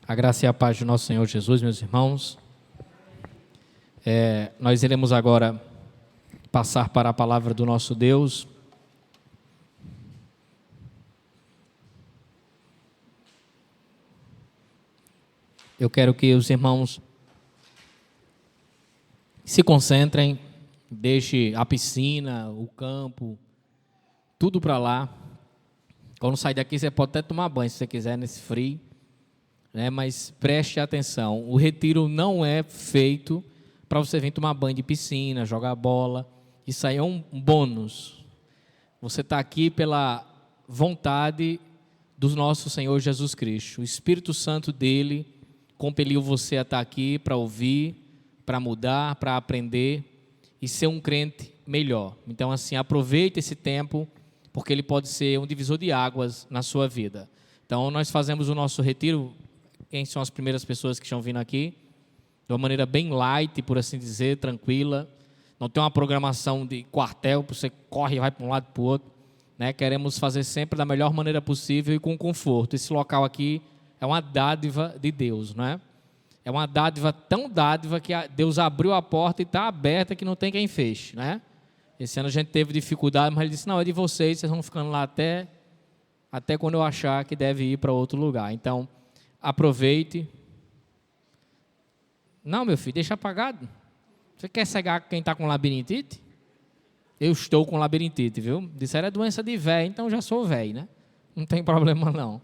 A graça e a paz do nosso Senhor Jesus, meus irmãos. Nós iremos agora passar para a palavra do nosso Deus. Eu quero que os irmãos se concentrem, deixe a piscina, o campo, tudo para lá. Quando sair daqui, você pode até tomar banho, se você quiser, nesse frio. Mas preste atenção, o retiro não é feito para você vir tomar banho de piscina, jogar bola. Isso aí é um bônus. Você está aqui pela vontade do nosso Senhor Jesus Cristo. O Espírito Santo dele compeliu você a estar aqui para ouvir, para mudar, para aprender e ser um crente melhor. Então, assim, aproveite esse tempo, porque ele pode ser um divisor de águas na sua vida. Então, nós fazemos o nosso retiro. Quem são as primeiras pessoas que estão vindo aqui? De uma maneira bem light, por assim dizer, tranquila. Não tem uma programação de quartel, você corre e vai para um lado e para o outro. Queremos fazer sempre da melhor maneira possível e com conforto. Esse local aqui é uma dádiva de Deus, não é? É uma dádiva tão dádiva que Deus abriu a porta e está aberta que não tem quem feche, né? Esse ano a gente teve dificuldade, mas ele disse, não, é de vocês vão ficando lá até quando eu achar que deve ir para outro lugar. Então, aproveite. Não, meu filho, deixa apagado. Você quer cegar quem está com labirintite? Eu estou com labirintite, viu? Disseram é doença de velho, então já sou velho, né? Não tem problema não.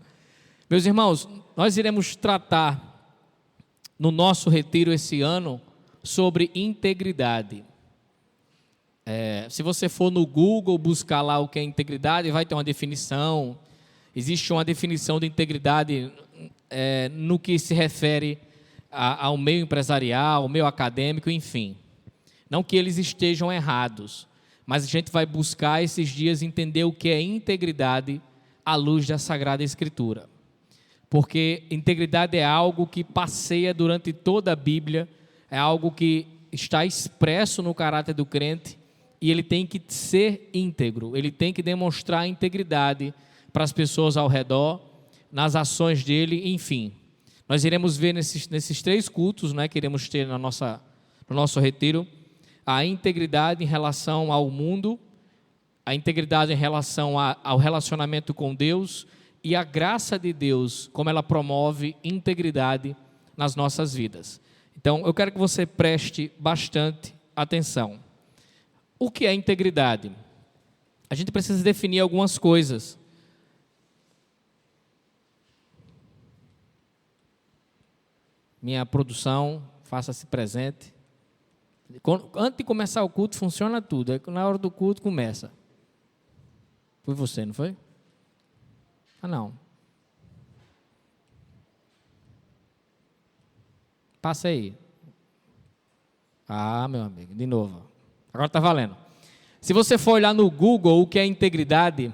Meus irmãos, nós iremos tratar no nosso retiro esse ano sobre integridade. Se você for no Google buscar lá o que é integridade, vai ter uma definição. Existe uma definição de integridade no que se refere ao meio empresarial, ao meio acadêmico, enfim. Não que eles estejam errados, mas a gente vai buscar esses dias entender o que é integridade à luz da Sagrada Escritura. Porque integridade é algo que passeia durante toda a Bíblia, é algo que está expresso no caráter do crente e ele tem que ser íntegro, ele tem que demonstrar integridade para as pessoas ao redor, nas ações dele, enfim. Nós iremos ver nesses 3 cultos, que iremos ter no nosso retiro, a integridade em relação ao mundo, a integridade em relação ao relacionamento com Deus e a graça de Deus, como ela promove integridade nas nossas vidas. Então, eu quero que você preste bastante atenção. O que é integridade? A gente precisa definir algumas coisas. Minha produção, faça-se presente. Antes de começar o culto, funciona tudo. Na hora do culto, começa. Foi você, não foi? Ah, não. Passa aí. Ah, meu amigo, de novo. Agora está valendo. Se você for olhar no Google o que é integridade,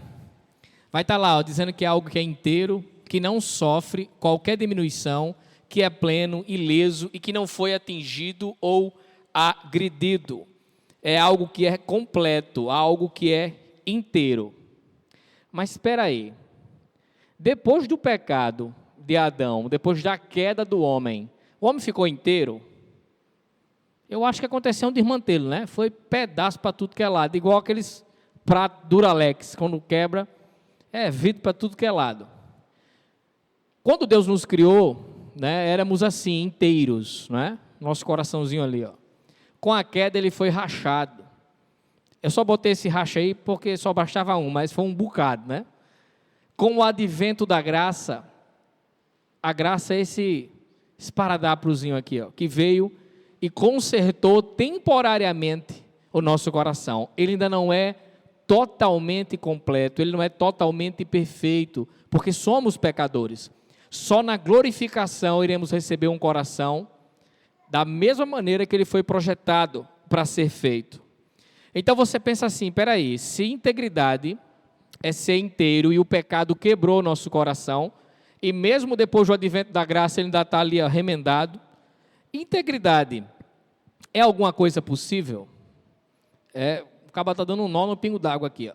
vai estar lá, dizendo que é algo que é inteiro, que não sofre qualquer diminuição, que é pleno, ileso e que não foi atingido ou agredido. É algo que é completo, algo que é inteiro. Mas espera aí. Depois do pecado de Adão, depois da queda do homem, o homem ficou inteiro? Eu acho que aconteceu um desmantelo, né? Foi pedaço para tudo que é lado, igual aqueles pratos Duralex, quando quebra, vidro para tudo que é lado. Quando Deus nos criou, éramos assim, inteiros, nosso coraçãozinho ali, ó. Com a queda ele foi rachado. Eu só botei esse racha aí porque só bastava um, mas foi um bocado, Com o advento da graça, a graça é esse esparadrapozinho aqui, ó, que veio e consertou temporariamente o nosso coração. Ele ainda não é totalmente completo, ele não é totalmente perfeito, porque somos pecadores. Só na glorificação iremos receber um coração da mesma maneira que ele foi projetado para ser feito. Então você pensa assim, peraí, se integridade é ser inteiro e o pecado quebrou o nosso coração, e mesmo depois do advento da graça ele ainda está ali remendado, integridade é alguma coisa possível? O cara está dando um nó no pingo d'água aqui, ó.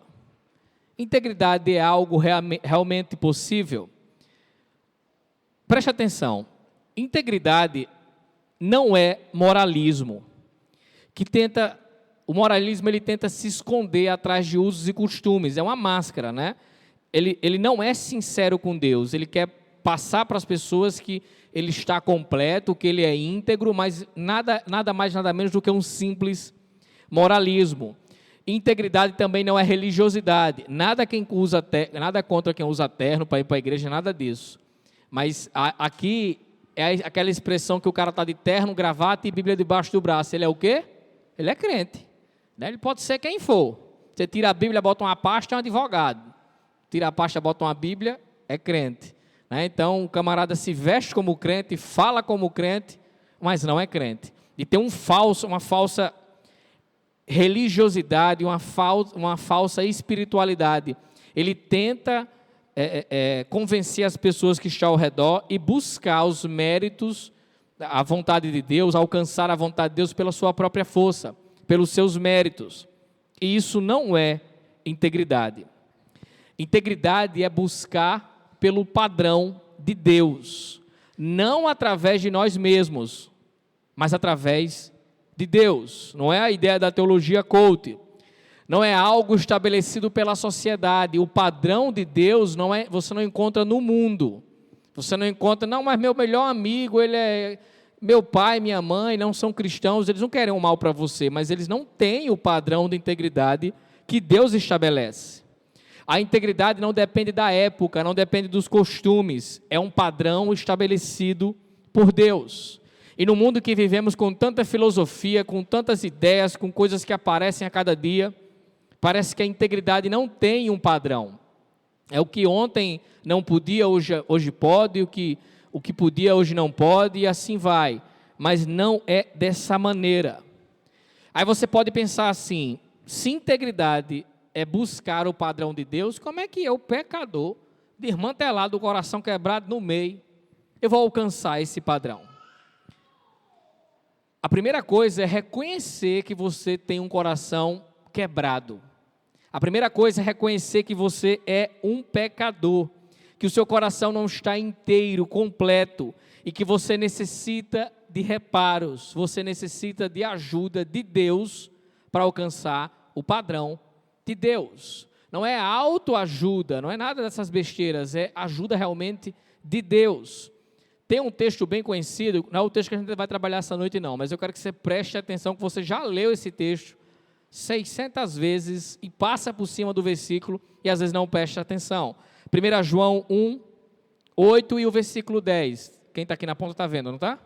Integridade é algo realmente possível? Preste atenção, Integridade não é moralismo, o moralismo ele tenta se esconder atrás de usos e costumes, é uma máscara, né? Ele não é sincero com Deus, ele quer passar para as pessoas que ele está completo, que ele é íntegro, mas nada mais, nada menos do que um simples moralismo. Integridade também não é religiosidade, nada contra quem usa terno para ir para a igreja, nada disso. Mas aqui é aquela expressão que o cara está de terno, gravata e Bíblia debaixo do braço. Ele é o quê? Ele é crente. Né? Ele pode ser quem for. Você tira a Bíblia, bota uma pasta, é um advogado. Tira a pasta, bota uma Bíblia, é crente. Né? Então, o camarada se veste como crente, fala como crente, mas não é crente. E tem uma falsa religiosidade, uma falsa espiritualidade. Ele tenta convencer as pessoas que estão ao redor e buscar os méritos, a vontade de Deus, alcançar a vontade de Deus pela sua própria força, pelos seus méritos. E isso não é integridade. Integridade é buscar pelo padrão de Deus, não através de nós mesmos, mas através de Deus. Não é a ideia da teologia coach. Não é algo estabelecido pela sociedade. O padrão de Deus você não encontra no mundo. Você não encontra, não, mas meu melhor amigo, ele é meu pai, minha mãe, não são cristãos, eles não querem o mal para você, mas eles não têm o padrão de integridade que Deus estabelece. A integridade não depende da época, não depende dos costumes, é um padrão estabelecido por Deus. E no mundo que vivemos com tanta filosofia, com tantas ideias, com coisas que aparecem a cada dia, parece que a integridade não tem um padrão. É o que ontem não podia, hoje pode, o que podia, hoje não pode, e assim vai. Mas não é dessa maneira. Aí você pode pensar assim, se integridade é buscar o padrão de Deus, como é que eu, pecador, desmantelado, o coração quebrado no meio, eu vou alcançar esse padrão? A primeira coisa é reconhecer que você tem um coração quebrado. A primeira coisa é reconhecer que você é um pecador, que o seu coração não está inteiro, completo, e que você necessita de reparos, você necessita de ajuda de Deus para alcançar o padrão de Deus. Não é autoajuda, não é nada dessas besteiras, é ajuda realmente de Deus. Tem um texto bem conhecido, não é o texto que a gente vai trabalhar essa noite não, mas eu quero que você preste atenção, que você já leu esse texto 600 vezes e passa por cima do versículo e às vezes não presta atenção. 1 João 1, 8 e o versículo 10. Quem está aqui na ponta está vendo, não está?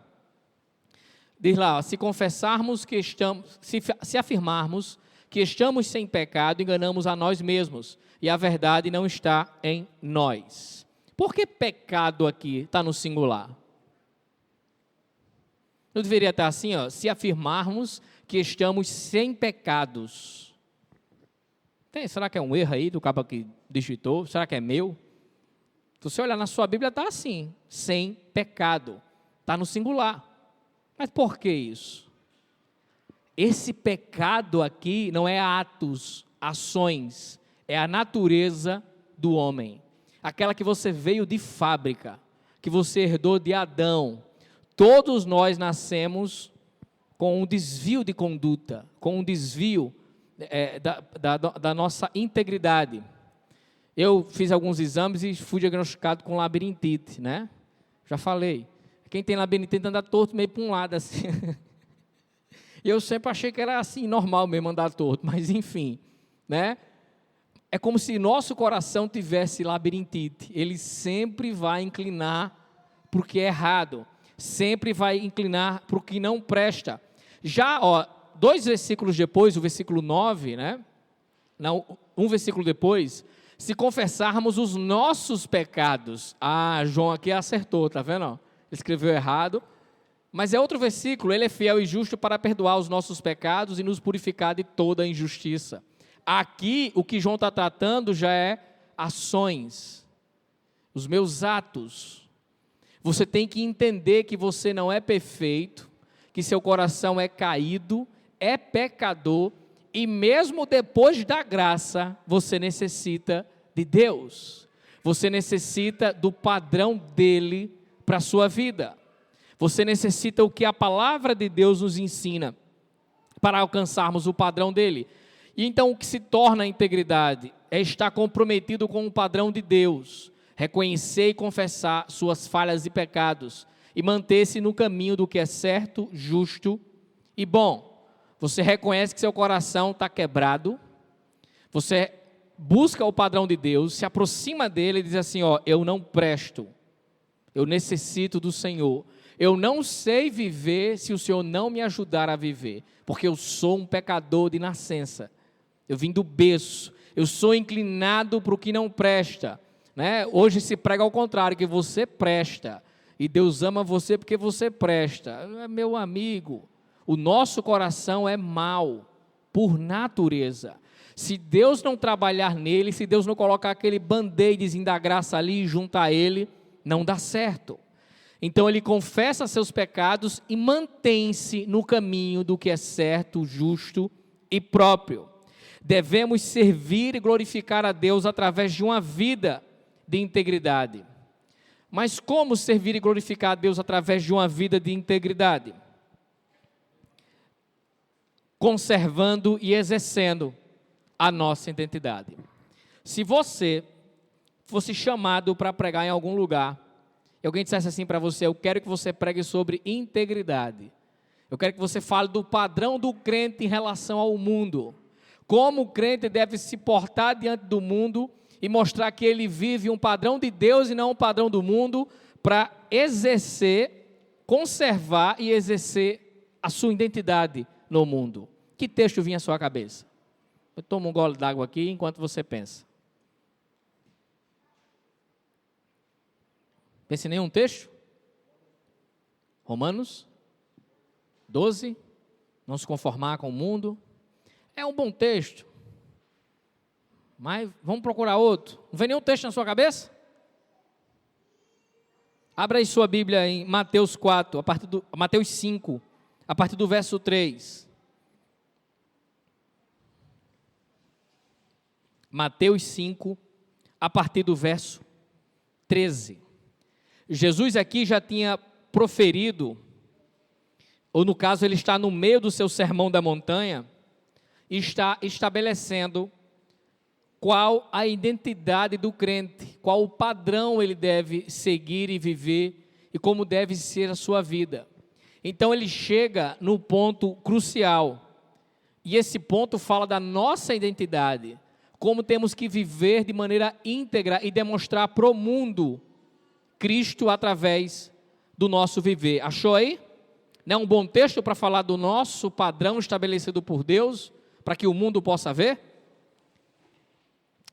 Diz lá, se confessarmos que se afirmarmos que estamos sem pecado, enganamos a nós mesmos e a verdade não está em nós. Por que pecado aqui está no singular? Não deveria estar assim, ó, se afirmarmos que estamos sem pecados. Será que é um erro aí do cabo que digitou? Será que é meu? Se você olhar na sua Bíblia, está assim, sem pecado. Está no singular. Mas por que isso? Esse pecado aqui não é atos, ações, é a natureza do homem. Aquela que você veio de fábrica, que você herdou de Adão. Todos nós nascemos com um desvio de conduta, com um desvio da nossa integridade. Eu fiz alguns exames e fui diagnosticado com labirintite, né? Já falei. Quem tem labirintite anda torto meio para um lado assim. E eu sempre achei que era assim, normal mesmo andar torto, mas enfim, né? É como se nosso coração tivesse labirintite. Ele sempre vai inclinar para o que é errado, sempre vai inclinar para o que não presta. Já, 2 versículos depois, o versículo 9, né? Não, um versículo depois, se confessarmos os nossos pecados. João aqui acertou, tá vendo? Ele escreveu errado. Mas é outro versículo, ele é fiel e justo para perdoar os nossos pecados e nos purificar de toda injustiça. Aqui, o que João está tratando já é ações, os meus atos. Você tem que entender que você não é perfeito, que seu coração é caído, é pecador, e mesmo depois da graça, você necessita de Deus. Você necessita do padrão dele para a sua vida. Você necessita o que a palavra de Deus nos ensina para alcançarmos o padrão dele. E então o que se torna a integridade é estar comprometido com o padrão de Deus, reconhecer e confessar suas falhas e pecados e manter-se no caminho do que é certo, justo e bom. Você reconhece que seu coração está quebrado, você busca o padrão de Deus, se aproxima dele e diz assim, eu não presto, eu necessito do Senhor, eu não sei viver se o Senhor não me ajudar a viver, porque eu sou um pecador de nascença, eu vim do berço, eu sou inclinado para o que não presta, né? Hoje se prega ao contrário, que você presta, e Deus ama você porque você presta. Meu amigo, o nosso coração é mau, por natureza. Se Deus não trabalhar nele, se Deus não colocar aquele band-aidzinho da graça ali junto a ele, não dá certo. Então ele confessa seus pecados e mantém-se no caminho do que é certo, justo e próprio. Devemos servir e glorificar a Deus através de uma vida de integridade. Mas como servir e glorificar a Deus através de uma vida de integridade? Conservando e exercendo a nossa identidade. Se você fosse chamado para pregar em algum lugar, e alguém dissesse assim para você, eu quero que você pregue sobre integridade, eu quero que você fale do padrão do crente em relação ao mundo, como o crente deve se portar diante do mundo e mostrar que ele vive um padrão de Deus e não um padrão do mundo, para exercer, conservar e exercer a sua identidade no mundo. Que texto vinha à sua cabeça? Eu tomo um gole d'água aqui enquanto você pensa. Pensa em nenhum texto? Romanos 12, não se conformar com o mundo. É um bom texto, mas vamos procurar outro. Não vem nenhum texto na sua cabeça? Abra aí sua Bíblia em Mateus 4, Mateus 5, a partir do verso 3. Mateus 5, a partir do verso 13. Jesus aqui já tinha proferido, ou no caso ele está no meio do seu sermão da montanha, e está estabelecendo qual a identidade do crente, qual o padrão ele deve seguir e viver, e como deve ser a sua vida. Então ele chega no ponto crucial, e esse ponto fala da nossa identidade, como temos que viver de maneira íntegra e demonstrar para o mundo Cristo através do nosso viver. Achou aí? Não é um bom texto para falar do nosso padrão estabelecido por Deus, para que o mundo possa ver?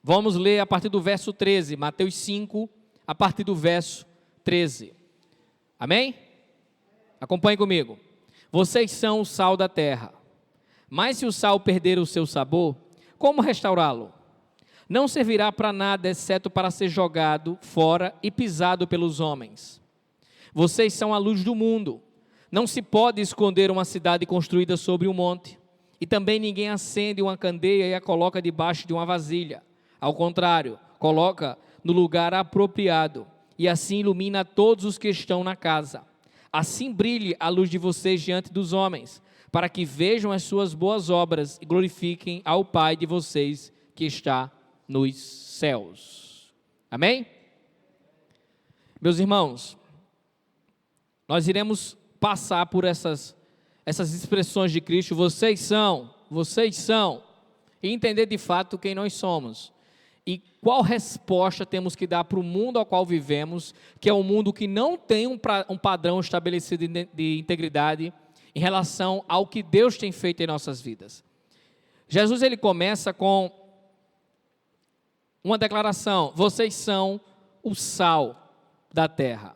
Vamos ler a partir do verso 13, Mateus 5, a partir do verso 13. Amém? Acompanhe comigo. Vocês são o sal da terra, mas se o sal perder o seu sabor, como restaurá-lo? Não servirá para nada, exceto para ser jogado fora e pisado pelos homens. Vocês são a luz do mundo. Não se pode esconder uma cidade construída sobre um monte. E também ninguém acende uma candeia e a coloca debaixo de uma vasilha. Ao contrário, coloca no lugar apropriado, e assim ilumina todos os que estão na casa. Assim brilhe a luz de vocês diante dos homens, para que vejam as suas boas obras e glorifiquem ao Pai de vocês que está nos céus. Amém? Meus irmãos, nós iremos passar por essas expressões de Cristo, vocês são, e entender de fato quem nós somos. E qual resposta temos que dar para o mundo ao qual vivemos, que é um mundo que não tem um padrão estabelecido de integridade em relação ao que Deus tem feito em nossas vidas. Jesus ele começa com uma declaração: vocês são o sal da terra.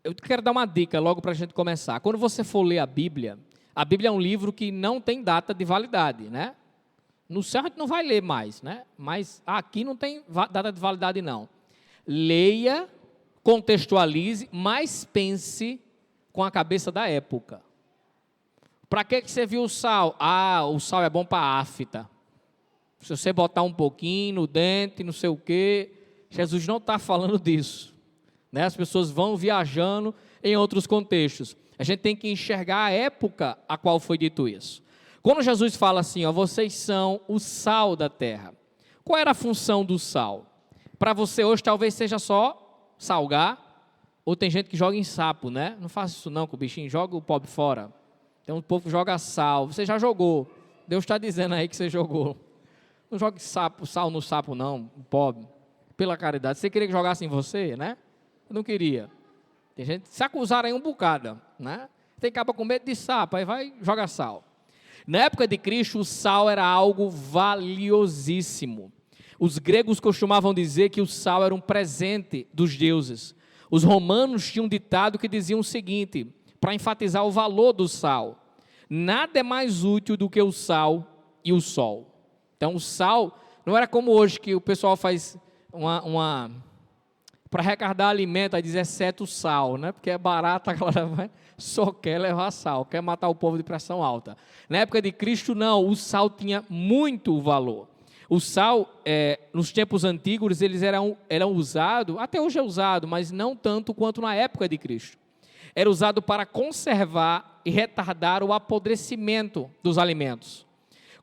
Eu quero dar uma dica logo para a gente começar. Quando você for ler a Bíblia é um livro que não tem data de validade, né? No céu a gente não vai ler mais, né? Mas aqui não tem data de validade não. Leia, contextualize, mas pense com a cabeça da época. Para que você viu o sal? O sal é bom para afta. Se você botar um pouquinho no dente, não sei o quê, Jesus não está falando disso. né? As pessoas vão viajando em outros contextos. A gente tem que enxergar a época a qual foi dito isso. Quando Jesus fala assim, ó, vocês são o sal da terra. Qual era a função do sal? Para você hoje talvez seja só salgar, ou tem gente que joga em sapo, né? Não faça isso não com o bichinho, joga o pobre fora. Tem um povo que joga sal, você já jogou. Deus está dizendo aí que você jogou. Não jogue sal no sapo não, pobre. Pela caridade. Você queria que jogasse em você, né? Eu não queria. Tem gente, se acusaram aí um bocado, né? Tem caba com medo de sapo, aí vai jogar sal. Na época de Cristo, o sal era algo valiosíssimo. Os gregos costumavam dizer que o sal era um presente dos deuses. Os romanos tinham um ditado que dizia o seguinte, para enfatizar o valor do sal: nada é mais útil do que o sal e o sol. Então o sal não era como hoje que o pessoal faz para arrecadar alimento, aí diz exceto o sal, né? Porque é barato, a galera só quer levar sal, quer matar o povo de pressão alta. Na época de Cristo não, o sal tinha muito valor. O sal, nos tempos antigos, eles eram usados, até hoje é usado, mas não tanto quanto na época de Cristo. Era usado para conservar e retardar o apodrecimento dos alimentos.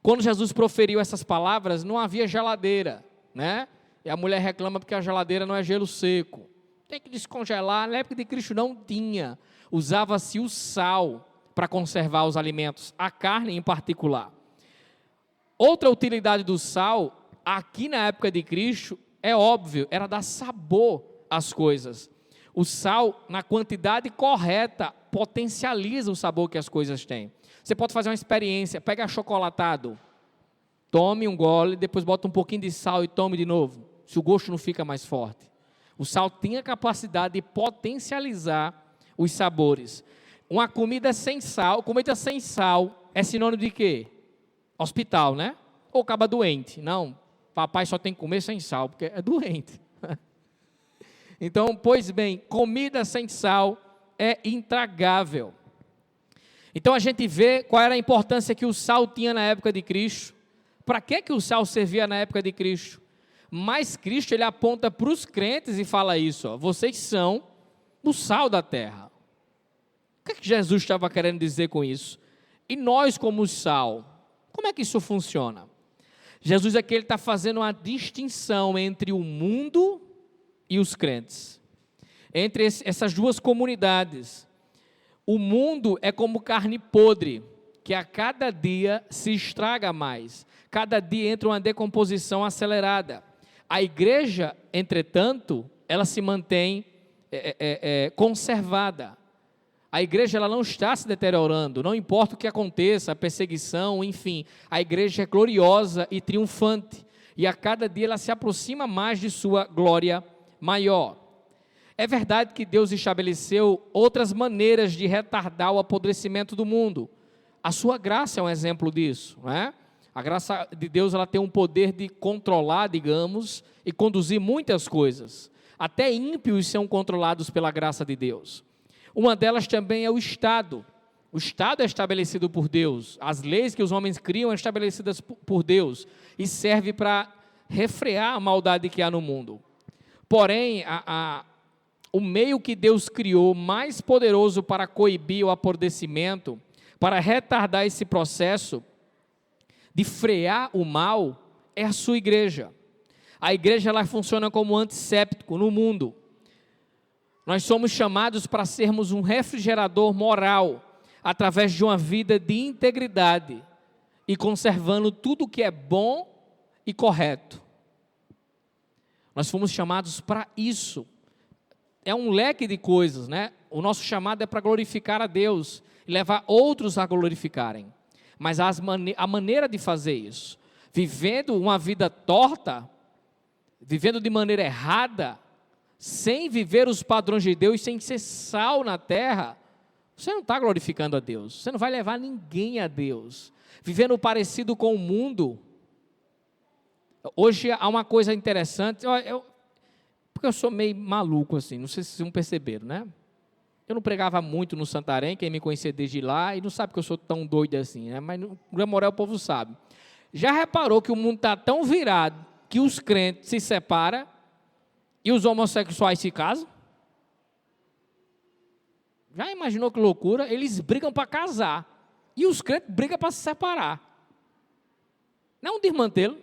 Quando Jesus proferiu essas palavras, não havia geladeira, né? E a mulher reclama porque a geladeira não é gelo seco. Tem que descongelar. Na época de Cristo não tinha. Usava-se o sal para conservar os alimentos, a carne em particular. Outra utilidade do sal, aqui na época de Cristo, é óbvio, era dar sabor às coisas. O sal, na quantidade correta, potencializa o sabor que as coisas têm. Você pode fazer uma experiência, pega achocolatado, tome um gole, depois bota um pouquinho de sal e tome de novo, se o gosto não fica mais forte. O sal tem a capacidade de potencializar os sabores. Uma comida sem sal é sinônimo de quê? Hospital, né? Ou acaba doente. Não, papai só tem que comer sem sal, porque é doente. Então, pois bem, comida sem sal é intragável. Então a gente vê qual era a importância que o sal tinha na época de Cristo. Para que o sal servia na época de Cristo? Mas Cristo, ele aponta para os crentes e fala isso, ó, vocês são o sal da terra. O que Jesus estava querendo dizer com isso? E nós como sal, como é que isso funciona? Jesus aqui está fazendo uma distinção entre o mundo e os crentes, entre essas duas comunidades. O mundo é como carne podre, que a cada dia se estraga mais, cada dia entra uma decomposição acelerada. A igreja, entretanto, ela se mantém conservada. A igreja ela não está se deteriorando, não importa o que aconteça, a perseguição, enfim, a igreja é gloriosa e triunfante, e a cada dia ela se aproxima mais de sua glória maior. É verdade que Deus estabeleceu outras maneiras de retardar o apodrecimento do mundo. A sua graça é um exemplo disso, não é? A graça de Deus ela tem um poder de controlar, digamos, e conduzir muitas coisas. Até ímpios são controlados pela graça de Deus. Uma delas também é o Estado. O Estado é estabelecido por Deus. As leis que os homens criam são estabelecidas por Deus e serve para refrear a maldade que há no mundo. Porém, o meio que Deus criou mais poderoso para coibir o apodrecimento, para retardar esse processo de frear o mal, é a sua igreja. A igreja ela funciona como antisséptico no mundo. Nós somos chamados para sermos um refrigerador moral, através de uma vida de integridade e conservando tudo que é bom e correto. Nós fomos chamados para isso. É um leque de coisas, né? O nosso chamado é para glorificar a Deus e levar outros a glorificarem. Mas a maneira de fazer isso, vivendo uma vida torta, vivendo de maneira errada, sem viver os padrões de Deus, sem ser sal na terra, você não está glorificando a Deus, você não vai levar ninguém a Deus. Vivendo parecido com o mundo. Hoje há uma coisa interessante, porque eu sou meio maluco assim, não sei se vocês perceberam, né? Eu não pregava muito no Santarém, quem me conhecia desde lá, e não sabe que eu sou tão doido assim, né? Mas no Gramoré o povo sabe. Já reparou que o mundo está tão virado, que os crentes se separam, e os homossexuais se casam? Já imaginou que loucura? Eles brigam para casar. E os crentes brigam para se separar. Não é um desmantelo.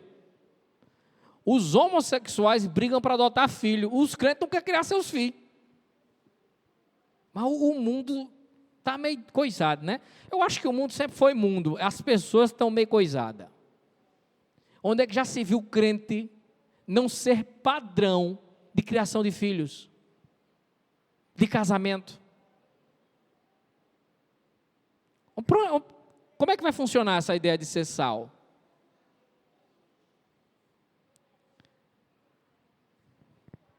Os homossexuais brigam para adotar filho. Os crentes não querem criar seus filhos. Mas o mundo está meio coisado, né? Eu acho que o mundo sempre foi mundo. As pessoas estão meio coisadas. Onde é que já se viu crente não ser padrão de criação de filhos? De casamento? Como é que vai funcionar essa ideia de ser sal?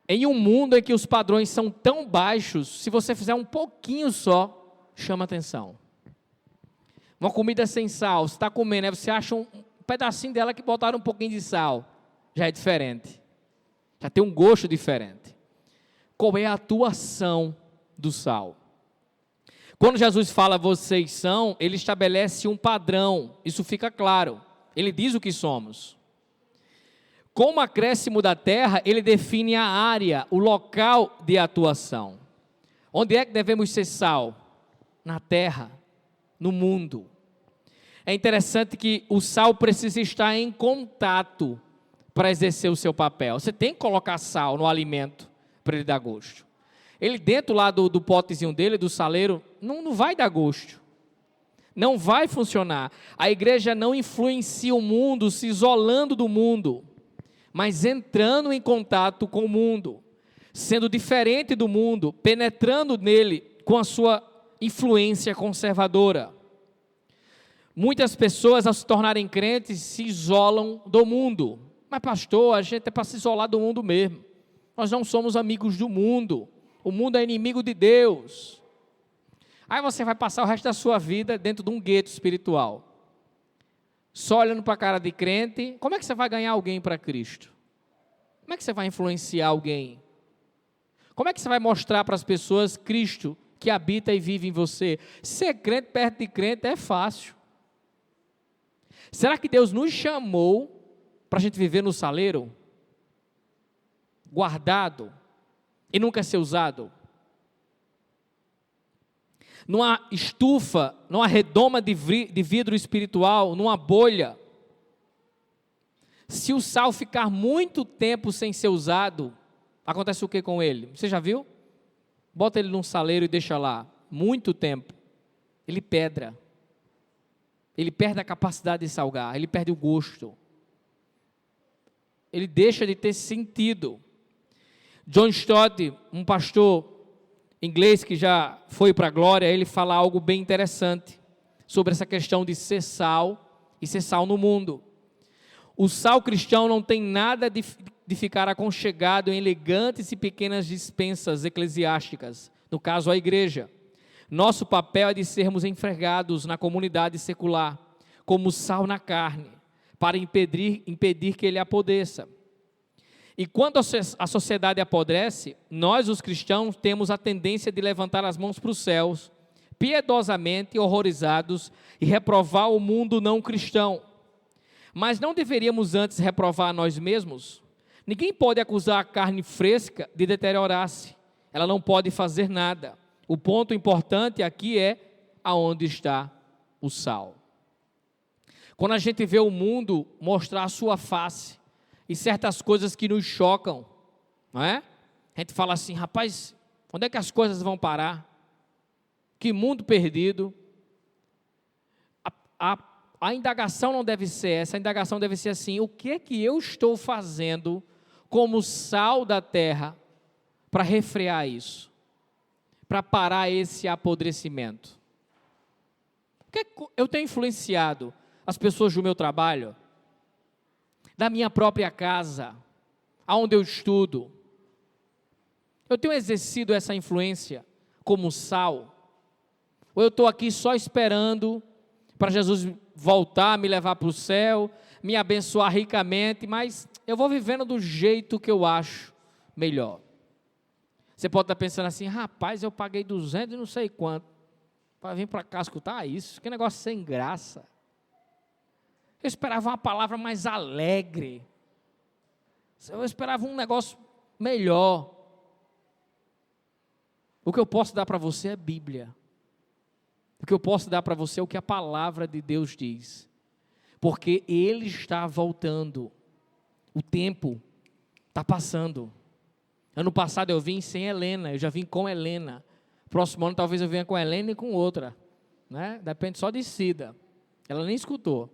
Em um mundo em que os padrões são tão baixos, se você fizer um pouquinho só, chama atenção. Uma comida sem sal, você está comendo, aí você acha um pedacinho dela que botaram um pouquinho de sal, já é diferente. Já tem um gosto diferente. Qual é a atuação do sal? Quando Jesus fala vocês são, ele estabelece um padrão, isso fica claro. Ele diz o que somos. Com o acréscimo da terra, ele define a área, o local de atuação. Onde é que devemos ser sal? Na terra, no mundo. É interessante que o sal precisa estar em contato para exercer o seu papel. Você tem que colocar sal no alimento para ele dar gosto. Ele dentro lá do potezinho dele, do saleiro, não vai dar gosto. Não vai funcionar. A igreja não influencia o mundo se isolando do mundo, mas entrando em contato com o mundo, sendo diferente do mundo, penetrando nele com a sua influência conservadora. Muitas pessoas, ao se tornarem crentes, se isolam do mundo. Mas pastor, a gente é para se isolar do mundo mesmo. Nós não somos amigos do mundo. O mundo é inimigo de Deus. Aí você vai passar o resto da sua vida dentro de um gueto espiritual. Só olhando para a cara de crente. Como é que você vai ganhar alguém para Cristo? Como é que você vai influenciar alguém? Como é que você vai mostrar para as pessoas Cristo que habita e vive em você? Ser crente perto de crente é fácil. Será que Deus nos chamou para a gente viver no saleiro? Guardado e nunca ser usado? Numa estufa, numa redoma de vidro espiritual, numa bolha. Se o sal ficar muito tempo sem ser usado, acontece o que com ele? Você já viu? Bota ele num saleiro e deixa lá, muito tempo. Ele pedra. Ele perde a capacidade de salgar, ele perde o gosto. Ele deixa de ter sentido. John Stott, um pastor inglês que já foi para a glória, ele fala algo bem interessante sobre essa questão de ser sal e ser sal no mundo. O sal cristão não tem nada de ficar aconchegado em elegantes e pequenas dispensas eclesiásticas, no caso a igreja. Nosso papel é de sermos enxergados na comunidade secular, como sal na carne, para impedir que ele apodreça. E quando a sociedade apodrece, nós os cristãos temos a tendência de levantar as mãos para os céus, piedosamente horrorizados, e reprovar o mundo não cristão. Mas não deveríamos antes reprovar nós mesmos? Ninguém pode acusar a carne fresca de deteriorar-se, ela não pode fazer nada. O ponto importante aqui é aonde está o sal. Quando a gente vê o mundo mostrar a sua face e certas coisas que nos chocam, não é? A gente fala assim, rapaz, onde é que as coisas vão parar? Que mundo perdido. A indagação não deve ser essa, a indagação deve ser assim, o que é que eu estou fazendo como sal da terra para refrear isso? Para parar esse apodrecimento? O que eu tenho influenciado as pessoas do meu trabalho, da minha própria casa, aonde eu estudo? Eu tenho exercido essa influência como sal? Ou eu estou aqui só esperando para Jesus voltar, me levar para o céu, me abençoar ricamente, mas eu vou vivendo do jeito que eu acho melhor? Você pode estar pensando assim, rapaz, eu paguei 200 e não sei quanto, para vir para cá escutar isso, que negócio sem graça. Eu esperava uma palavra mais alegre, eu esperava um negócio melhor. O que eu posso dar para você é Bíblia. O que eu posso dar para você é o que a palavra de Deus diz. Porque Ele está voltando. O tempo está passando. Ano passado eu vim sem Helena, eu já vim com Helena. Próximo ano talvez eu venha com Helena e com outra. Né? Depende só de Cida. Ela nem escutou.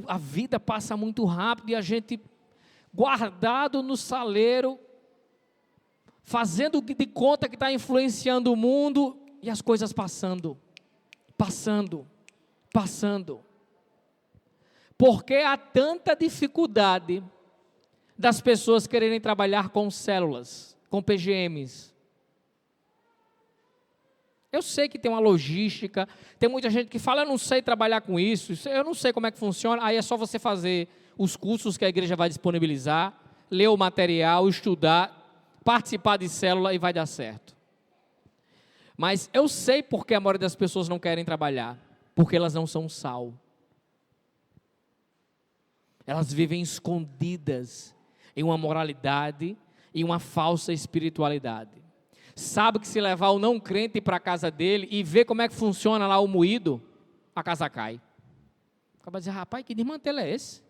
A vida passa muito rápido e a gente guardado no saleiro, fazendo de conta que está influenciando o mundo e as coisas passando. Porque há tanta dificuldade das pessoas quererem trabalhar com células, com PGMs. Eu sei que tem uma logística, tem muita gente que fala, eu não sei trabalhar com isso, eu não sei como é que funciona, aí é só você fazer os cursos que a igreja vai disponibilizar, ler o material, estudar, participar de célula e vai dar certo. Mas eu sei porque a maioria das pessoas não querem trabalhar, porque elas não são sal. Elas vivem escondidas em uma moralidade e uma falsa espiritualidade. Sabe que se levar o não crente para a casa dele e ver como é que funciona lá o moído, a casa cai. Acaba de dizer, rapaz, que desmantelo é esse?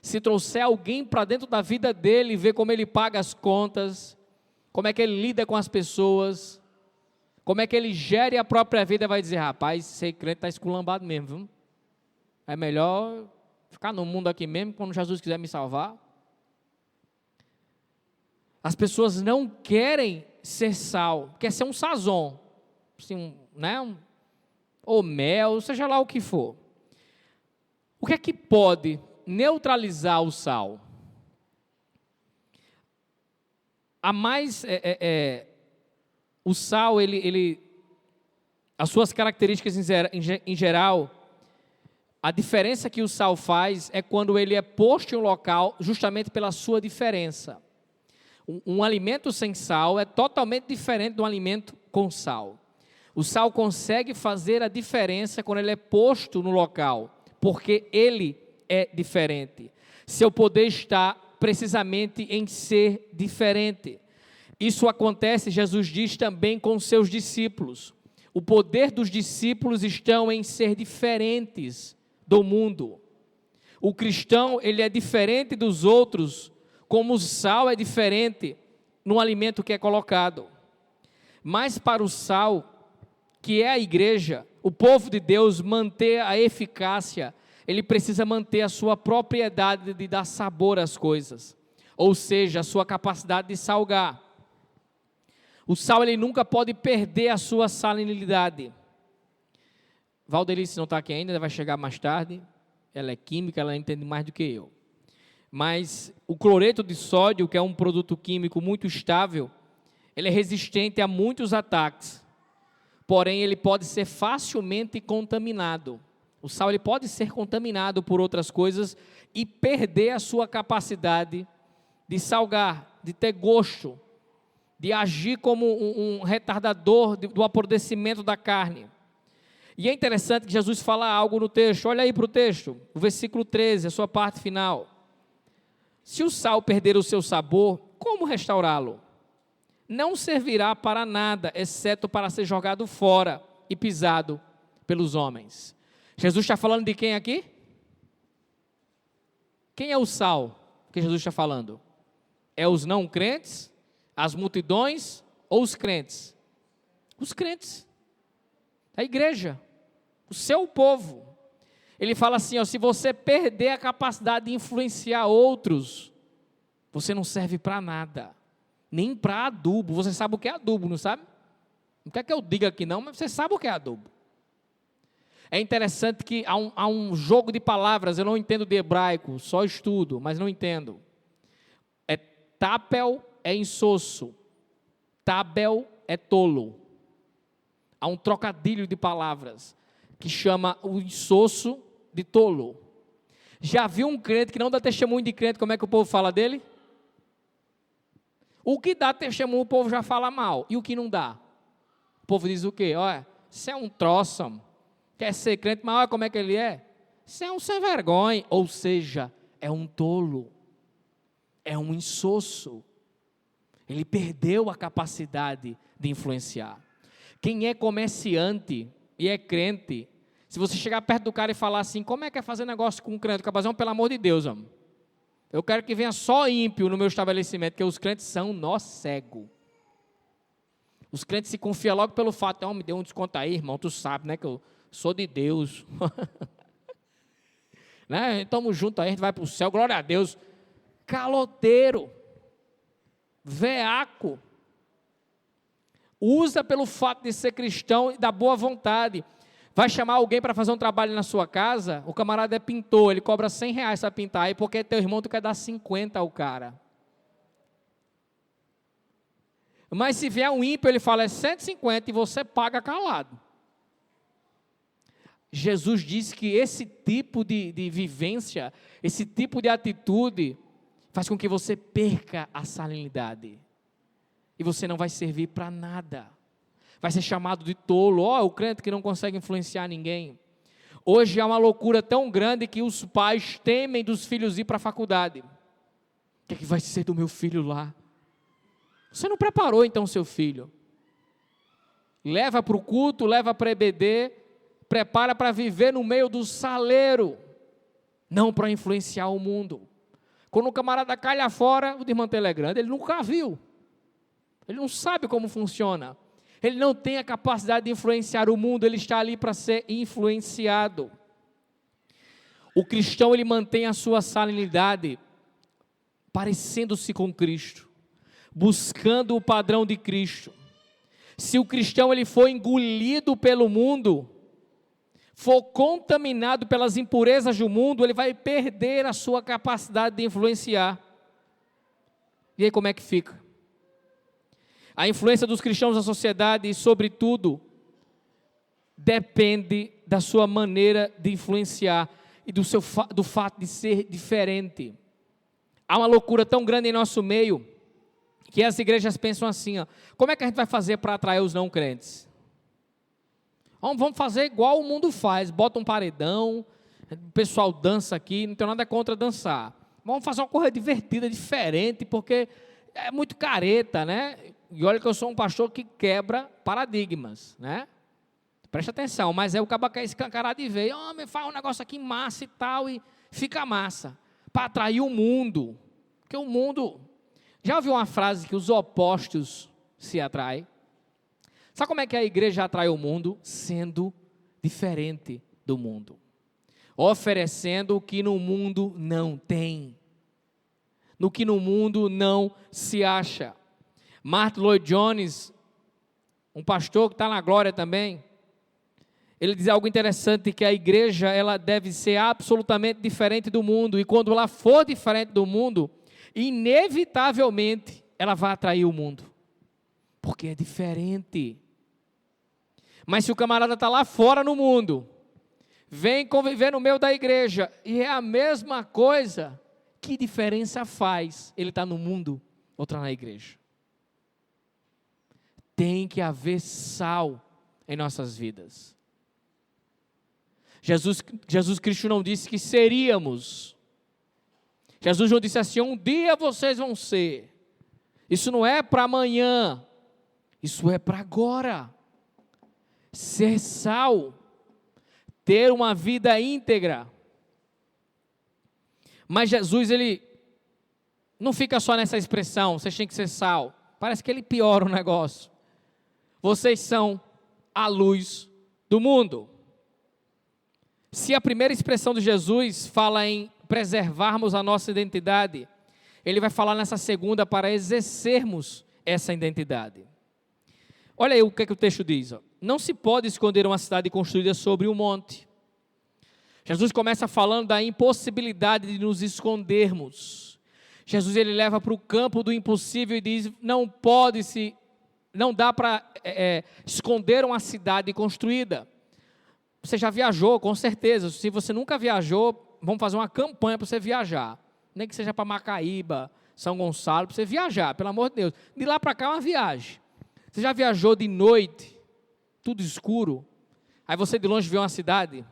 Se trouxer alguém para dentro da vida dele e ver como ele paga as contas, como é que ele lida com as pessoas, como é que ele gere a própria vida, vai dizer, rapaz, ser crente está esculambado mesmo, viu? É melhor ficar no mundo aqui mesmo, quando Jesus quiser me salvar. As pessoas não querem ser sal, quer ser um sazon, assim, ou mel, seja lá o que for. O que é que pode neutralizar o sal? O sal, as suas características em geral, a diferença que o sal faz é quando ele é posto em um local justamente pela sua diferença. Um alimento sem sal é totalmente diferente de um alimento com sal. O sal consegue fazer a diferença quando ele é posto no local, porque ele é diferente. Seu poder está precisamente em ser diferente. Isso acontece, Jesus diz, também com seus discípulos. O poder dos discípulos estão em ser diferentes do mundo. O cristão, ele é diferente dos outros, como o sal é diferente no alimento que é colocado. Mas para o sal, que é a igreja, o povo de Deus, manter a eficácia, ele precisa manter a sua propriedade de dar sabor às coisas, ou seja, a sua capacidade de salgar. O sal, ele nunca pode perder a sua salinidade. Valdelice não está aqui ainda, vai chegar mais tarde, ela é química, ela entende mais do que eu. Mas o cloreto de sódio, que é um produto químico muito estável, ele é resistente a muitos ataques, porém ele pode ser facilmente contaminado. O sal, ele pode ser contaminado por outras coisas e perder a sua capacidade de salgar, de ter gosto, de agir como um retardador do apodrecimento da carne. E é interessante que Jesus fala algo no texto, olha aí para o texto, o versículo 13, a sua parte final. Se o sal perder o seu sabor, como restaurá-lo? Não servirá para nada, exceto para ser jogado fora e pisado pelos homens. Jesus está falando de quem aqui? Quem é o sal que Jesus está falando? É os não crentes, as multidões ou os crentes? Os crentes, a igreja, o seu povo. Ele fala assim, se você perder a capacidade de influenciar outros, você não serve para nada, nem para adubo. Você sabe o que é adubo, não sabe? Não quer que eu diga aqui não, mas você sabe o que é adubo. É interessante que há um jogo de palavras, eu não entendo de hebraico, só estudo, mas não entendo. Tapel é insosso, tabel é tolo. Há um trocadilho de palavras que chama o insosso de tolo. Já viu um crente que não dá testemunho de crente, como é que o povo fala dele? O que dá testemunho, o povo já fala mal. E o que não dá? O povo diz o quê? Olha, isso é um troço, quer ser crente, mas olha como é que ele é. Isso é um sem vergonha, ou seja, é um tolo, é um insosso. Ele perdeu a capacidade de influenciar. Quem é comerciante e é crente, se você chegar perto do cara e falar assim, como é que é fazer negócio com um crente? Capazão, pelo amor de Deus, homem. Eu quero que venha só ímpio no meu estabelecimento, porque os crentes são nó cego. Os crentes se confiam logo pelo fato, me deu um desconto aí, irmão, tu sabe, né, que eu sou de Deus. Né? Estamos juntos aí, a gente vai para o céu, glória a Deus. Caloteiro, veaco, usa pelo fato de ser cristão e da boa vontade. Vai chamar alguém para fazer um trabalho na sua casa, o camarada é pintor, ele cobra R$100 para pintar, aí porque teu irmão tu quer dar 50 ao cara. Mas se vier um ímpio, ele fala, é 150 e você paga calado. Jesus disse que esse tipo de vivência, esse tipo de atitude, faz com que você perca a salinidade. E você não vai servir para nada. Vai ser chamado de tolo, o crente que não consegue influenciar ninguém. Hoje há uma loucura tão grande que os pais temem dos filhos ir para a faculdade. O que é que vai ser do meu filho lá? Você não preparou então o seu filho. Leva para o culto, leva para EBD, prepara para viver no meio do saleiro, não para influenciar o mundo. Quando o camarada cai lá fora, o desmantelho é grande, ele nunca viu. Ele não sabe como funciona. Ele não tem a capacidade de influenciar o mundo, ele está ali para ser influenciado. O cristão, ele mantém a sua salinidade, parecendo-se com Cristo, buscando o padrão de Cristo. Se o cristão ele for engolido pelo mundo, for contaminado pelas impurezas do mundo, ele vai perder a sua capacidade de influenciar. E aí como é que fica? A influência dos cristãos na sociedade, sobretudo, depende da sua maneira de influenciar e do fato de ser diferente. Há uma loucura tão grande em nosso meio, que as igrejas pensam assim, como é que a gente vai fazer para atrair os não crentes? Vamos fazer igual o mundo faz, bota um paredão, o pessoal dança aqui, não tem nada contra dançar. Vamos fazer uma coisa divertida, diferente, porque é muito careta, né? E olha que eu sou um pastor que quebra paradigmas, né? Presta atenção, mas o cara quer escancarar de vez, me faz um negócio aqui massa e tal, e fica massa, para atrair o mundo, porque o mundo, já ouviu uma frase que os opostos se atraem? Sabe como é que a igreja atrai o mundo? Sendo diferente do mundo, oferecendo o que no mundo não tem, no que no mundo não se acha. Martin Lloyd Jones, um pastor que está na glória também, ele diz algo interessante, que a igreja ela deve ser absolutamente diferente do mundo, e quando ela for diferente do mundo, inevitavelmente ela vai atrair o mundo, porque é diferente. Mas se o camarada está lá fora no mundo, vem conviver no meio da igreja, e é a mesma coisa, que diferença faz ele estar no mundo ou estar na igreja? Tem que haver sal em nossas vidas. Jesus Cristo não disse que seríamos. Jesus não disse assim, um dia vocês vão ser. Isso não é para amanhã, isso é para agora. Ser sal, ter uma vida íntegra. Mas Jesus, ele não fica só nessa expressão, vocês têm que ser sal. Parece que ele piora o negócio. Vocês são a luz do mundo. Se a primeira expressão de Jesus fala em preservarmos a nossa identidade, ele vai falar nessa segunda para exercermos essa identidade. Olha aí o que o texto diz. Não se pode esconder uma cidade construída sobre um monte. Jesus começa falando da impossibilidade de nos escondermos. Jesus ele leva para o campo do impossível e diz, não dá para esconder uma cidade construída. Você já viajou, com certeza. Se você nunca viajou, vamos fazer uma campanha para você viajar. Nem que seja para Macaíba, São Gonçalo, para você viajar, pelo amor de Deus. De lá para cá é uma viagem. Você já viajou de noite, tudo escuro, aí você de longe vê uma cidade,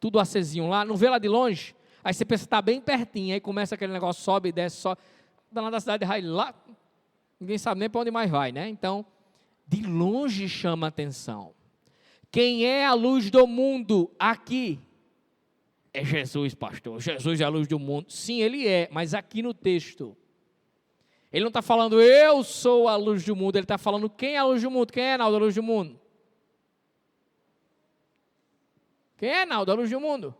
tudo acesinho lá, não vê lá de longe? Aí você pensa que está bem pertinho, aí começa aquele negócio, sobe e desce, só, lá da cidade, aí lá, ninguém sabe nem para onde mais vai, né? Então, de longe chama a atenção. Quem é a luz do mundo aqui? É Jesus, pastor. Jesus é a luz do mundo. Sim, ele é, mas aqui no texto. Ele não está falando, eu sou a luz do mundo. Ele está falando, quem é a luz do mundo? Quem é, Naldo, a luz do mundo? Quem é, Naldo, a luz do mundo?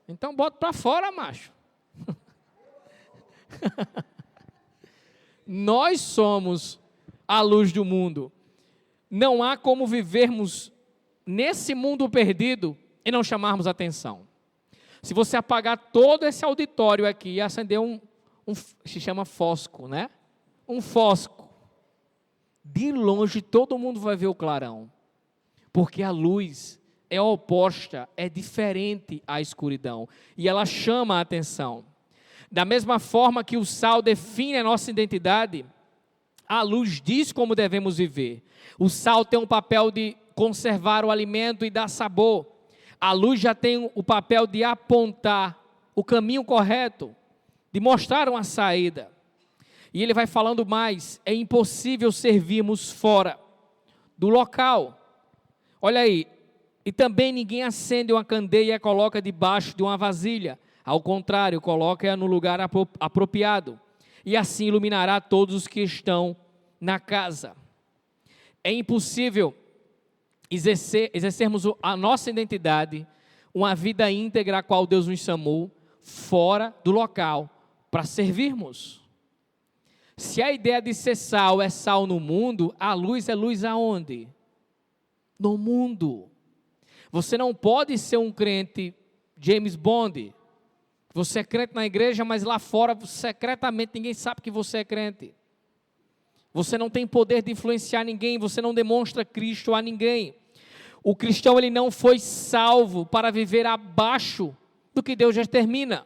Então bota para fora, macho. Nós somos a luz do mundo. Não há como vivermos nesse mundo perdido e não chamarmos atenção. Se você apagar todo esse auditório aqui e acender se chama fosco, né? Um fosco. De longe todo mundo vai ver o clarão. Porque a luz é oposta, é diferente à escuridão. E ela chama a atenção. Da mesma forma que o sal define a nossa identidade, a luz diz como devemos viver. O sal tem um papel de conservar o alimento e dar sabor. A luz já tem o papel de apontar o caminho correto, de mostrar uma saída. E ele vai falando mais, é impossível servirmos fora do local. Olha aí, e também ninguém acende uma candeia e coloca debaixo de uma vasilha. Ao contrário, coloca-a no lugar apropriado. E assim iluminará todos os que estão na casa. É impossível exercermos a nossa identidade, uma vida íntegra a qual Deus nos chamou, fora do local, para servirmos. Se a ideia de ser sal é sal no mundo, a luz é luz aonde? No mundo. Você não pode ser um crente James Bond. Você é crente na igreja, mas lá fora, secretamente, ninguém sabe que você é crente. Você não tem poder de influenciar ninguém, você não demonstra Cristo a ninguém. O cristão, ele não foi salvo para viver abaixo do que Deus determina.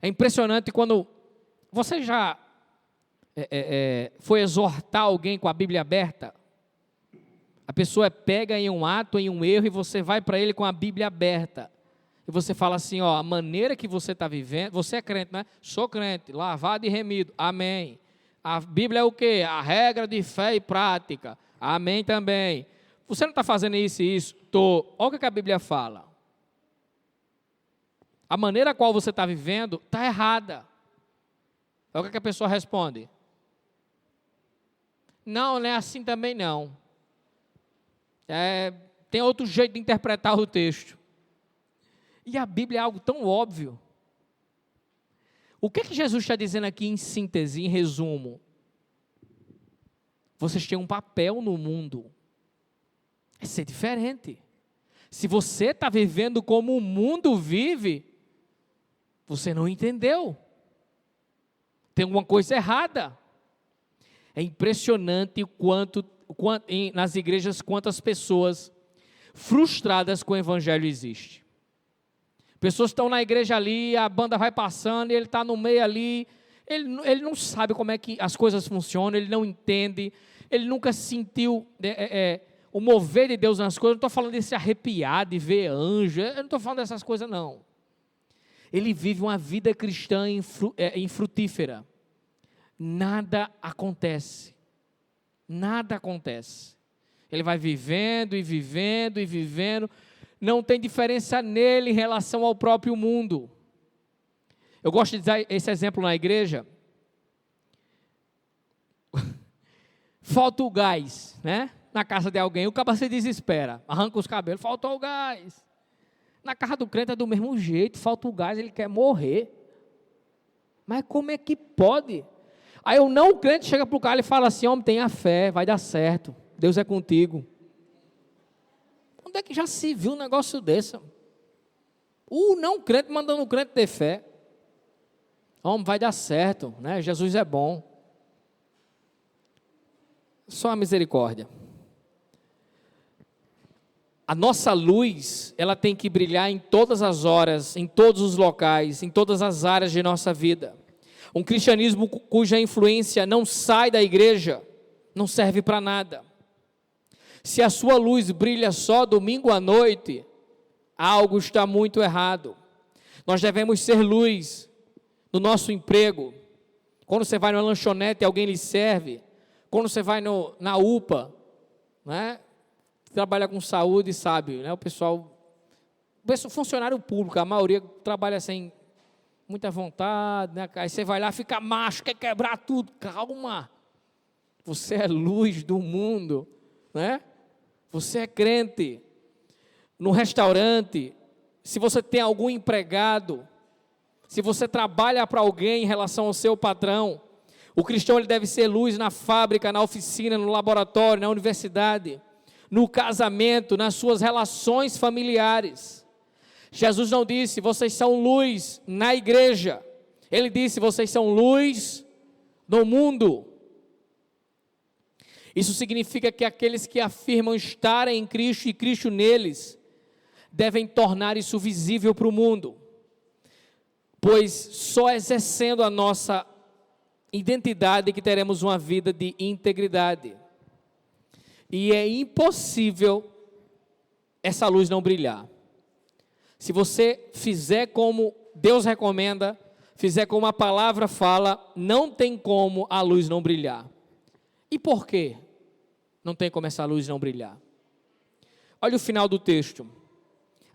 É impressionante quando você já foi exortar alguém com a Bíblia aberta. A pessoa pega em um ato, em um erro, e você vai para ele com a Bíblia aberta. E você fala assim, ó, a maneira que você está vivendo, você é crente, né? Sou crente, lavado e remido, amém. A Bíblia é o quê? A regra de fé e prática, amém também. Você não está fazendo isso e isso? Estou. Olha o que a Bíblia fala. A maneira a qual você está vivendo está errada. Olha o que a pessoa responde. Não, não é assim também não. Tem outro jeito de interpretar o texto. E a Bíblia é algo tão óbvio. O que Jesus está dizendo aqui em síntese, em resumo? Vocês têm um papel no mundo. É ser diferente. Se você está vivendo como o mundo vive, você não entendeu. Tem alguma coisa errada. É impressionante nas igrejas quantas pessoas frustradas com o evangelho existem. Pessoas estão na igreja ali, a banda vai passando, e ele está no meio ali, ele não sabe como é que as coisas funcionam, ele não entende, ele nunca sentiu o mover de Deus nas coisas. Eu não estou falando de se arrepiar, de ver anjo, eu não estou falando dessas coisas não. Ele vive uma vida cristã infrutífera. Nada acontece. Nada acontece. Ele vai vivendo e vivendo e vivendo. Não tem diferença nele em relação ao próprio mundo. Eu gosto de dar esse exemplo na igreja. Falta o gás, né? Na casa de alguém, o cara se desespera, arranca os cabelos, faltou o gás. Na casa do crente é do mesmo jeito, falta o gás, ele quer morrer. Mas como é que pode? Aí o não crente chega para o cara e fala assim, homem, tenha fé, vai dar certo, Deus é contigo. Onde é que já se viu um negócio desse? O não crente mandando o crente ter fé. Homem, vai dar certo, né? Jesus é bom. Só a misericórdia. A nossa luz, ela tem que brilhar em todas as horas, em todos os locais, em todas as áreas de nossa vida. Um cristianismo cuja influência não sai da igreja, não serve para nada. Se a sua luz brilha só domingo à noite, algo está muito errado. Nós devemos ser luz no nosso emprego, quando você vai numa lanchonete e alguém lhe serve, quando você vai na UPA, né? Trabalha com saúde, sabe, né? O funcionário público, a maioria trabalha sem muita vontade, né? Aí você vai lá, fica macho, quer quebrar tudo. Calma, você é luz do mundo, né? Você é crente. No restaurante, se você tem algum empregado, se você trabalha para alguém em relação ao seu patrão, o cristão ele deve ser luz na fábrica, na oficina, no laboratório, na universidade, no casamento, nas suas relações familiares. Jesus não disse, vocês são luz na igreja. Ele disse, vocês são luz no mundo. Isso significa que aqueles que afirmam estarem em Cristo e Cristo neles, devem tornar isso visível para o mundo. Pois só exercendo a nossa identidade que teremos uma vida de integridade. E é impossível essa luz não brilhar. Se você fizer como Deus recomenda, fizer como a palavra fala, não tem como a luz não brilhar. E por quê? Não tem como essa luz não brilhar. Olha o final do texto.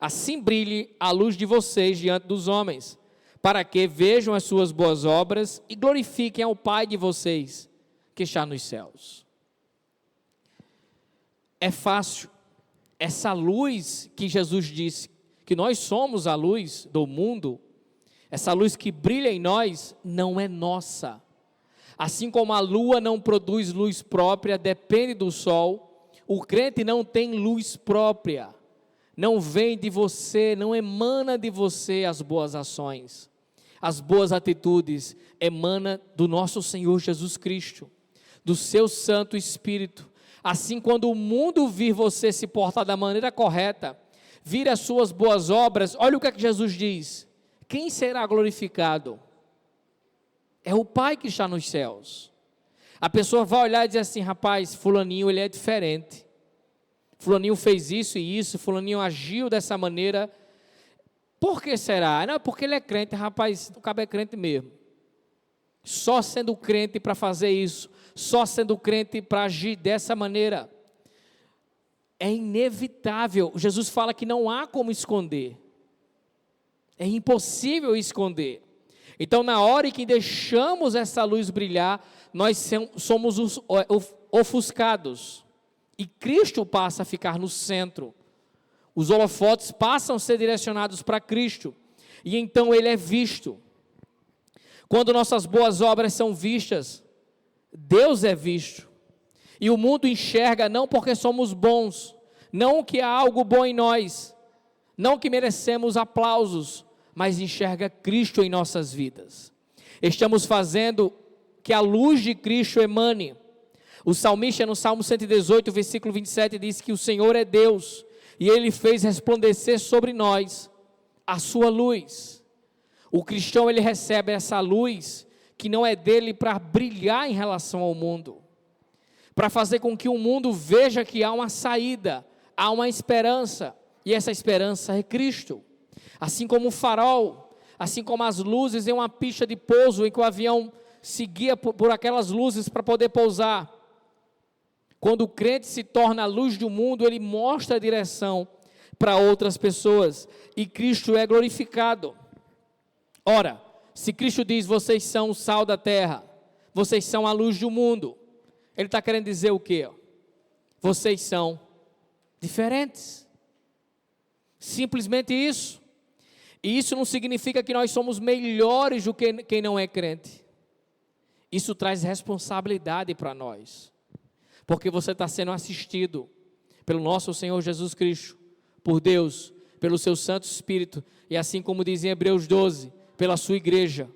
Assim brilhe a luz de vocês diante dos homens, para que vejam as suas boas obras e glorifiquem ao Pai de vocês, que está nos céus. É fácil. Essa luz que Jesus disse, que nós somos a luz do mundo, essa luz que brilha em nós, não é nossa. Assim como a lua não produz luz própria, depende do sol, o crente não tem luz própria. Não vem de você, não emana de você as boas ações. As boas atitudes emana do nosso Senhor Jesus Cristo, do seu Santo Espírito. Assim, quando o mundo vir você se portar da maneira correta, vir as suas boas obras, olha o que é que Jesus diz: quem será glorificado? É o Pai que está nos céus. A pessoa vai olhar e dizer assim, rapaz, fulaninho ele é diferente. Fulaninho fez isso e isso, fulaninho agiu dessa maneira. Por que será? Não, porque ele é crente, rapaz, o cabo é crente mesmo. Só sendo crente para fazer isso, só sendo crente para agir dessa maneira. É inevitável. Jesus fala que não há como esconder. É impossível esconder. Então, na hora em que deixamos essa luz brilhar, nós somos os ofuscados. E Cristo passa a ficar no centro. Os holofotes passam a ser direcionados para Cristo. E então Ele é visto. Quando nossas boas obras são vistas, Deus é visto. E o mundo enxerga não porque somos bons, não que há algo bom em nós, não que merecemos aplausos, mas enxerga Cristo em nossas vidas. Estamos fazendo que a luz de Cristo emane. O salmista no Salmo 118, versículo 27, diz que o Senhor é Deus, e Ele fez resplandecer sobre nós a sua luz. O cristão, ele recebe essa luz, que não é dele para brilhar em relação ao mundo, para fazer com que o mundo veja que há uma saída, há uma esperança, e essa esperança é Cristo. Assim como o farol, assim como as luzes em uma pista de pouso, em que o avião seguia por aquelas luzes para poder pousar. Quando o crente se torna a luz do mundo, ele mostra a direção para outras pessoas, e Cristo é glorificado. Ora, se Cristo diz, vocês são o sal da terra, vocês são a luz do mundo, Ele está querendo dizer o quê? Vocês são diferentes. Simplesmente isso. E isso não significa que nós somos melhores do que quem não é crente. Isso traz responsabilidade para nós. Porque você está sendo assistido pelo nosso Senhor Jesus Cristo, por Deus, pelo seu Santo Espírito, e assim como diz em Hebreus 12, pela sua igreja.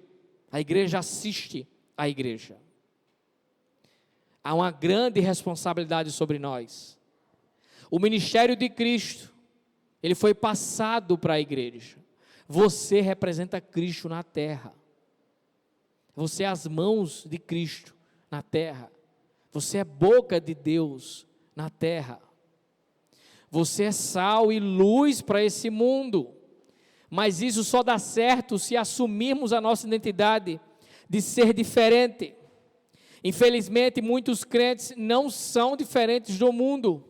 A igreja assiste a igreja. Há uma grande responsabilidade sobre nós. O ministério de Cristo, ele foi passado para a igreja. Você representa Cristo na terra. Você é as mãos de Cristo na terra. Você é boca de Deus na terra. Você é sal e luz para esse mundo. Mas isso só dá certo se assumirmos a nossa identidade de ser diferente. Infelizmente, muitos crentes não são diferentes do mundo.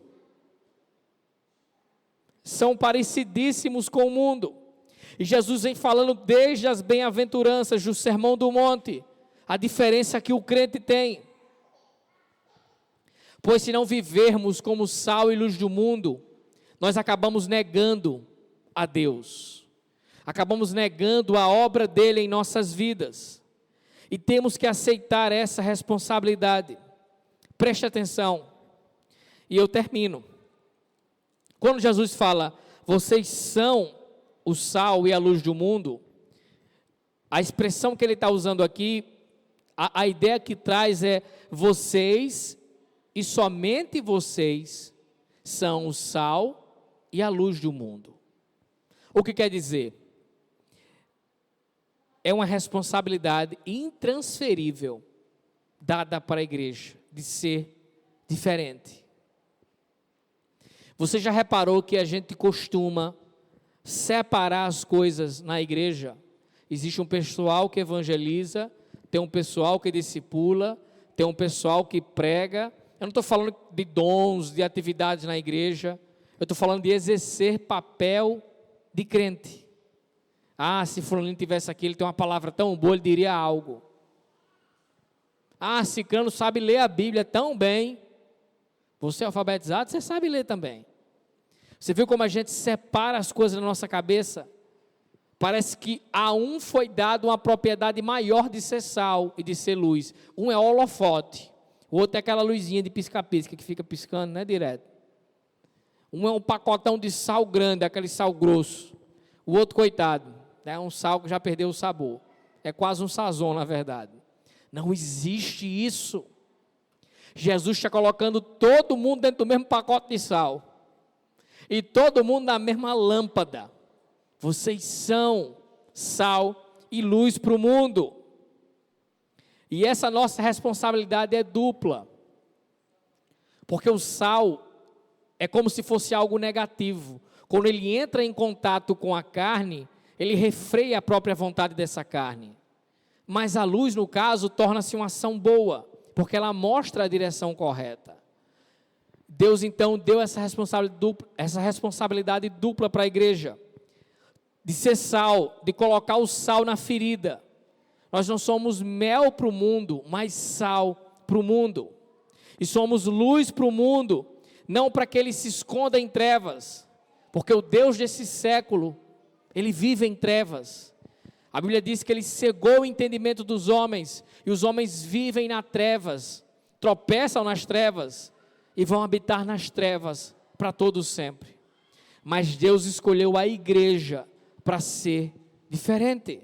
São parecidíssimos com o mundo. E Jesus vem falando desde as bem-aventuranças do Sermão do Monte, a diferença que o crente tem. Pois se não vivermos como sal e luz do mundo, nós acabamos negando a Deus. Acabamos negando a obra dele em nossas vidas. E temos que aceitar essa responsabilidade. Preste atenção. E eu termino. Quando Jesus fala, vocês são o sal e a luz do mundo, a expressão que ele está usando aqui, a ideia que traz é, vocês e somente vocês são o sal e a luz do mundo. O que quer dizer? É uma responsabilidade intransferível dada para a igreja, de ser diferente. Você já reparou que a gente costuma separar as coisas na igreja? Existe um pessoal que evangeliza, tem um pessoal que discipula, tem um pessoal que prega. Eu não estou falando de dons, de atividades na igreja, eu estou falando de exercer papel de crente. Ah, se fulaninho tivesse aqui, ele tem uma palavra tão boa, ele diria algo. Ah, ciclano sabe ler a Bíblia tão bem. Você é alfabetizado, você sabe ler também. Você viu como a gente separa as coisas na nossa cabeça? Parece que a um foi dado uma propriedade maior de ser sal e de ser luz. Um é holofote, o outro é aquela luzinha de pisca-pisca que fica piscando, né, direto. Um é um pacotão de sal grande, aquele sal grosso. O outro, coitado, é um sal que já perdeu o sabor. É quase um sazon, na verdade. Não existe isso. Jesus está colocando todo mundo dentro do mesmo pacote de sal. E todo mundo na mesma lâmpada. Vocês são sal e luz para o mundo. E essa nossa responsabilidade é dupla. Porque o sal é como se fosse algo negativo. Quando ele entra em contato com a carne, ele refreia a própria vontade dessa carne. Mas a luz, no caso, torna-se uma ação boa, porque ela mostra a direção correta. Deus, então, deu essa responsabilidade dupla para a igreja, de ser sal, de colocar o sal na ferida. Nós não somos mel para o mundo, mas sal para o mundo. E somos luz para o mundo, não para que ele se esconda em trevas, porque o Deus desse século, ele vive em trevas. A Bíblia diz que ele cegou o entendimento dos homens, e os homens vivem nas trevas, tropeçam nas trevas, e vão habitar nas trevas para todo sempre. Mas Deus escolheu a igreja para ser diferente.